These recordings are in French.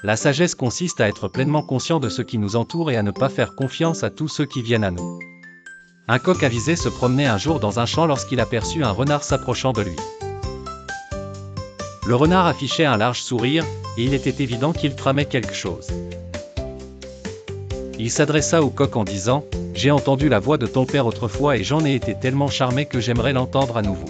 La sagesse consiste à être pleinement conscient de ce qui nous entoure et à ne pas faire confiance à tous ceux qui viennent à nous. Un coq avisé se promenait un jour dans un champ lorsqu'il aperçut un renard s'approchant de lui. Le renard affichait un large sourire, et il était évident qu'il tramait quelque chose. Il s'adressa au coq en disant : « J'ai entendu la voix de ton père autrefois et j'en ai été tellement charmé que j'aimerais l'entendre à nouveau. »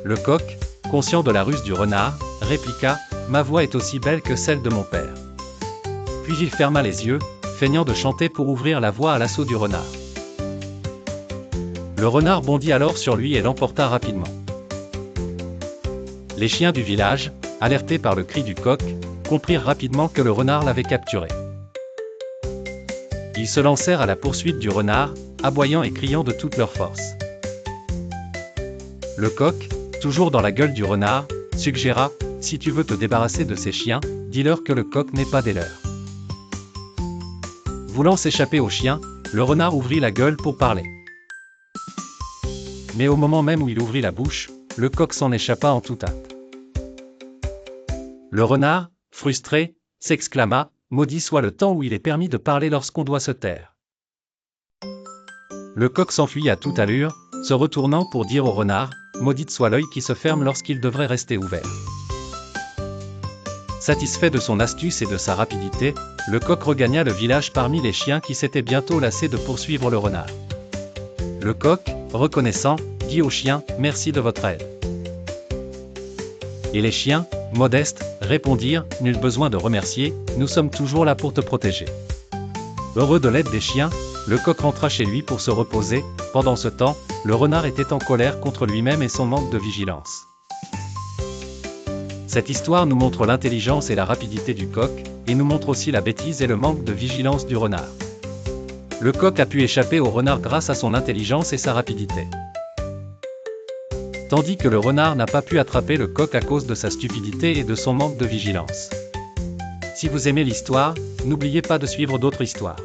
Le coq, conscient de la ruse du renard, répliqua : « Ma voix est aussi belle que celle de mon père. » Puis il ferma les yeux, feignant de chanter pour ouvrir la voie à l'assaut du renard. Le renard bondit alors sur lui et l'emporta rapidement. Les chiens du village, alertés par le cri du coq, comprirent rapidement que le renard l'avait capturé. Ils se lancèrent à la poursuite du renard, aboyant et criant de toute leur force. Le coq, toujours dans la gueule du renard, suggéra : « Si tu veux te débarrasser de ces chiens, dis-leur que le coq n'est pas des leurs. » Voulant s'échapper aux chiens, le renard ouvrit la gueule pour parler. Mais au moment même où il ouvrit la bouche, le coq s'en échappa en toute hâte. Le renard, frustré, s'exclama : « Maudit soit le temps où il est permis de parler lorsqu'on doit se taire. » Le coq s'enfuit à toute allure, se retournant pour dire au renard : « Maudite soit l'œil qui se ferme lorsqu'il devrait rester ouvert. » Satisfait de son astuce et de sa rapidité, le coq regagna le village parmi les chiens qui s'étaient bientôt lassés de poursuivre le renard. Le coq, reconnaissant, dit aux chiens : « Merci de votre aide. » Et les chiens, modestes, répondirent : « Nul besoin de remercier, nous sommes toujours là pour te protéger. » Heureux de l'aide des chiens, le coq rentra chez lui pour se reposer. Pendant ce temps, le renard était en colère contre lui-même et son manque de vigilance. Cette histoire nous montre l'intelligence et la rapidité du coq, et nous montre aussi la bêtise et le manque de vigilance du renard. Le coq a pu échapper au renard grâce à son intelligence et sa rapidité. Tandis que le renard n'a pas pu attraper le coq à cause de sa stupidité et de son manque de vigilance. Si vous aimez l'histoire, n'oubliez pas de suivre d'autres histoires.